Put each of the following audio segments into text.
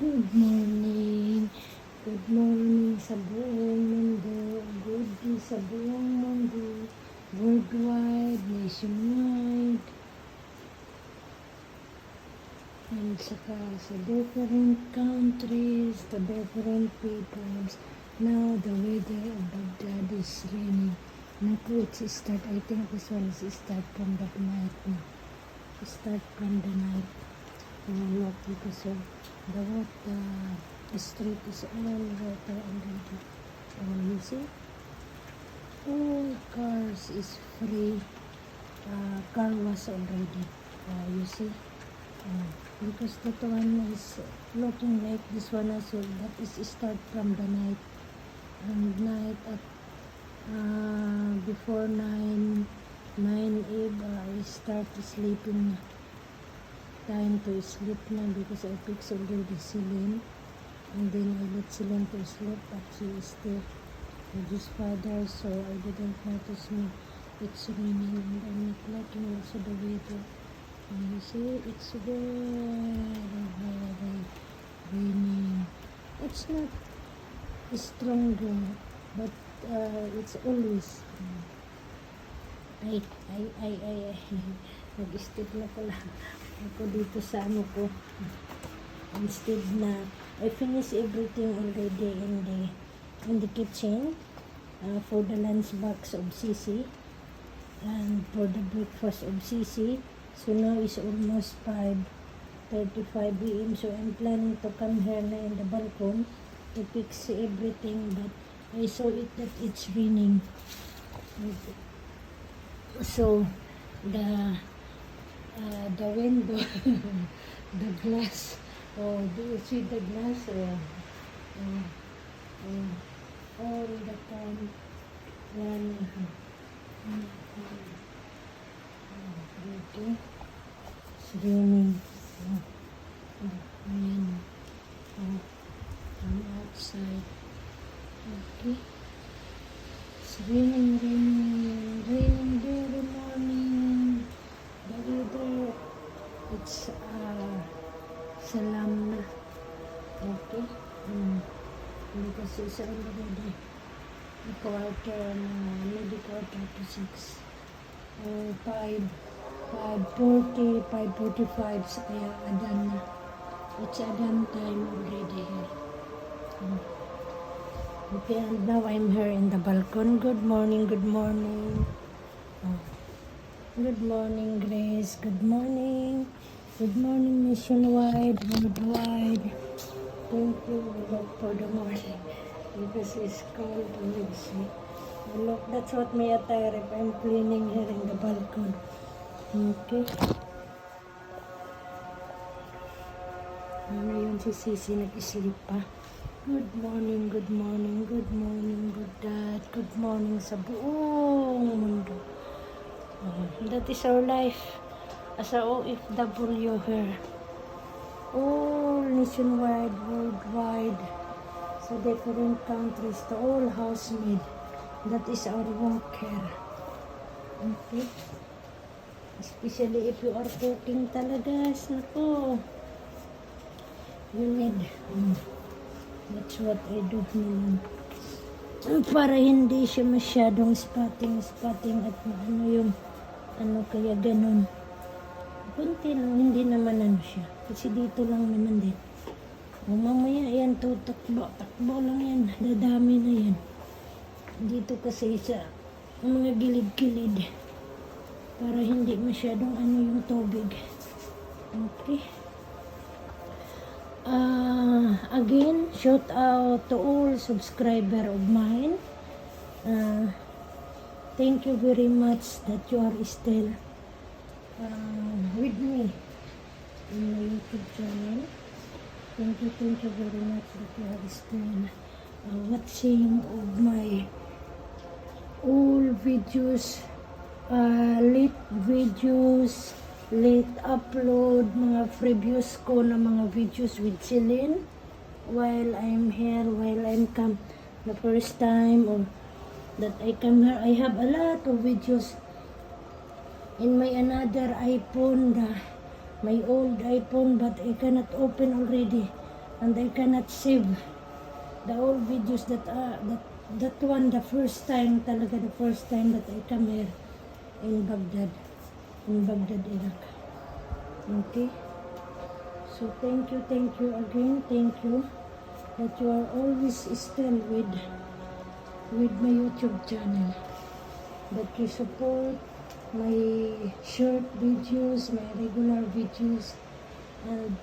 Good morning sa buong mundo, good day sa buong mundo, worldwide, nationwide, and saka sa different countries, the different peoples. Now the weather of Baghdad is raining. Naku, it's start, I think this one is start from the night na. Start from the night. Look, because of the water, the street is all water already. You see? All cars is free. Car was already. You see? Because that one is looking like this one as well. That is start from the night. And night at before 9 eve, I start sleeping na. Time to sleep na because I fix already Celine. And then I let Celine to sleep, but she is still with his father, so I didn't notice me. It's raining and I'm not liking also the weather. And you see, it's very, very raining. It's not stronger, but it's always. Ay, nag-step na pala ako dito sa ano ko. Instead na, I finish everything already in the kitchen for the lunch box of Sisi and for the breakfast of Sisi. So now it's almost 5:35 a.m. So I'm planning to come here na in the balcony to fix everything, but I saw it that it's raining. So the window, the glass. Oh, do you see the glass? All the time. Okay. It's raining. Ayan. I'm outside. Okay. It's raining very morning. The weather, it's salam na. Okay? Because it's already a quarter na, maybe quarter to 6. 5:40, 5:45, so kaya adan na. It's adan time already here. Okay, and now I'm here in the balcony. Good morning, good morning. Good morning, Grace. Good morning. Good morning, nationwide, worldwide. Thank you, Lord, for the morning. Because it's cold and you see. Look, that's what my attire if I'm cleaning here in the balcony. Okay. Ngayon si Sisi nag-sleep pa. Good morning, good morning, good morning, good dad. Good morning sa buong mundo. That is our life as a OFW here. All nationwide, worldwide, so different countries, to all housemaid. That is our work here. Okay? Especially if you are cooking talaga, nako. You need. That's what I do naman. Para hindi siya masyadong spotting at ano yung ano kaya ganun. Kunti lang, hindi naman ano siya. Kasi dito lang naman din. O mamaya yan, takbo lang yan. Dadami na yan. Dito kasi sa mga gilid-gilid. Para hindi masyadong ano yung tubig. Okay. Again, shout out to all subscriber of mine. Thank you very much that you are still with me in my YouTube channel. Thank you very much that you are still watching of my old videos, late videos, late upload, mga previews ko na mga videos with Celine while I'm here, while I'm come the first time or that I come here. I have a lot of videos in my another iPhone, my old iPhone, but I cannot open already and I cannot save the old videos that one, the first time talaga, the first time that I come here in Baghdad, Iraq. Okay? So thank you again, thank you that you are always still with my YouTube channel, that you support my short videos, my regular videos, and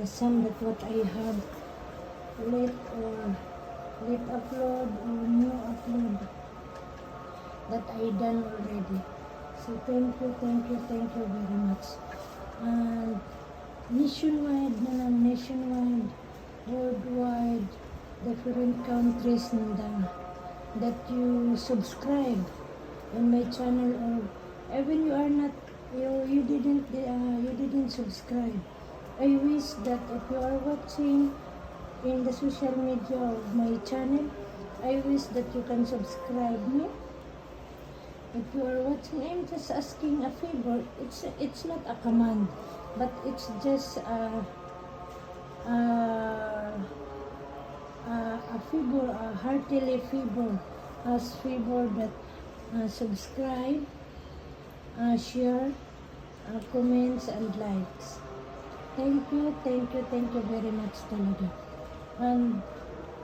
some that what I have late upload or new upload that I done already. So thank you very much. And nationwide na lang, nationwide, worldwide, different countries na that you subscribe in my channel, or even you are not, you didn't subscribe. I wish that if you are watching in the social media of my channel, I wish that you can subscribe me. If you are watching, I'm just asking a favor. It's not a command, but it's just a favor, a heartily favor, as favor that subscribe, share, comments and likes. Thank you very much talaga. And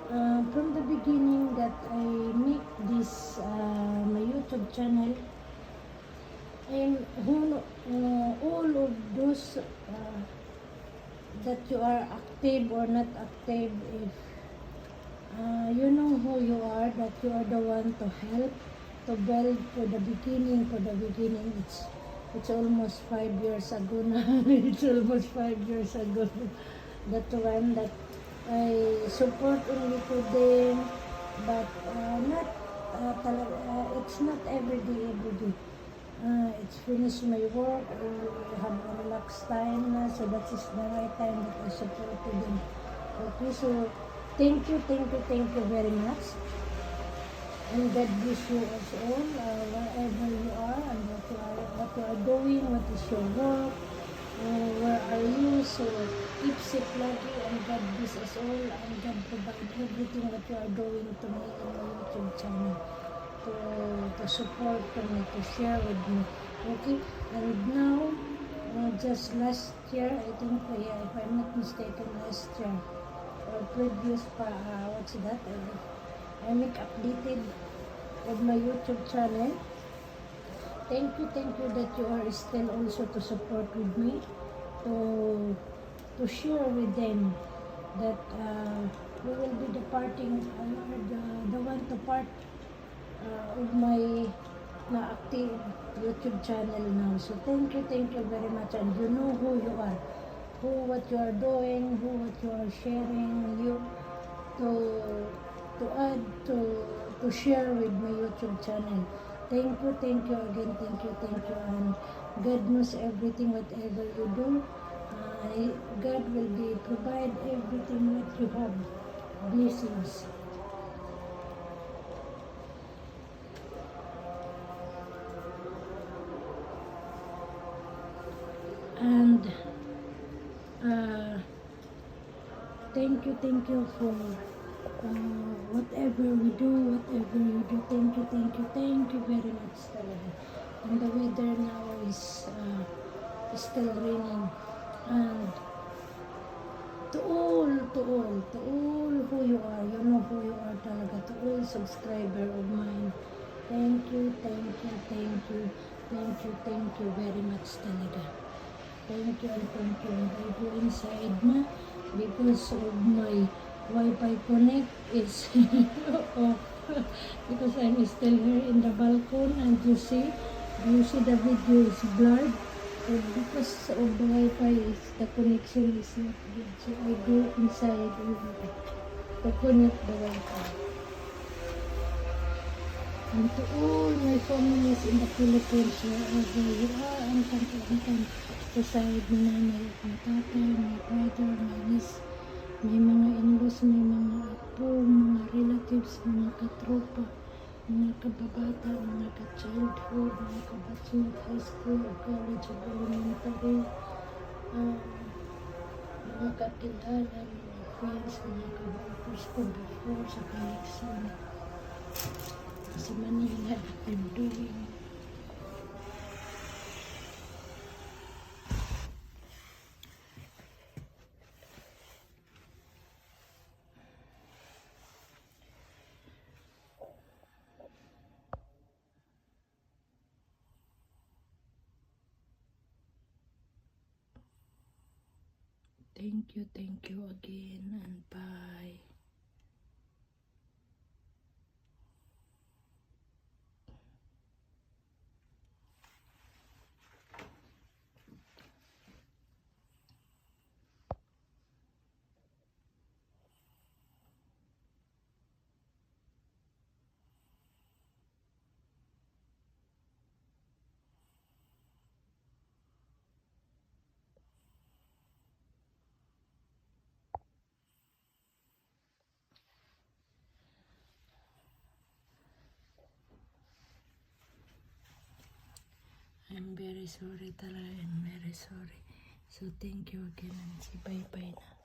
from the beginning that I make this my YouTube channel, and all of those that you are active or not active, if you know who you are, that you are the one to help, to build for the beginning, it's almost 5 years ago na. It's almost 5 years ago. That one that I support only to them, but not it's not every day. It's finished my work, I have a relaxed time na, so that is the right time that I support to them. Okay, so thank you very much. And God bless you us all, wherever you are, and what you are doing, what is your work, where are you. So keep safe lagi, and God bless us all, and God provide everything that you are doing to me in my YouTube channel, to support me, to share with me. Okay, and now just last year, I think, yeah, if I'm not mistaken, last year or previous what's that, I make updated of my YouTube channel. Thank you that you are still also to support with me, to share with them that we will be departing, the one to part of my active YouTube channel now. So thank you very much, and you know who you are, what you are doing, what you are sharing, you to add, to share with my YouTube channel. Thank you again, thank you, and God knows everything, whatever you do, God will be provide everything that you have, blessings. And thank you for whatever we do, whatever you do. Thank you very much talaga. And the weather now is still raining. And to all who you are, you know who you are talaga, to all subscriber of mine, thank you very much talaga. Thank you. And I go inside na, because of my Wi-Fi connect is off, because I'm still here in the balcony, and you see the video is blurred, and because of the Wi-Fi, the connection is not good, so I go inside to connect the Wi-Fi. And to all my families in the Philippines, wherever you are, angkan sa side ni nanay, ang tatay, my brother, my niece, may mga in-laws, may mga apo, mga relatives, mga katropa, mga kababata, mga ka-childhood, mga kabatchmate, high school, college, elementary, mga kakilala, mga friends, mga ka-workers ko before sa connection. Sa Manila, I'm doing. Thank you again, and bye. I'm very sorry talaga. I'm very sorry. So, thank you again and say bye-bye na.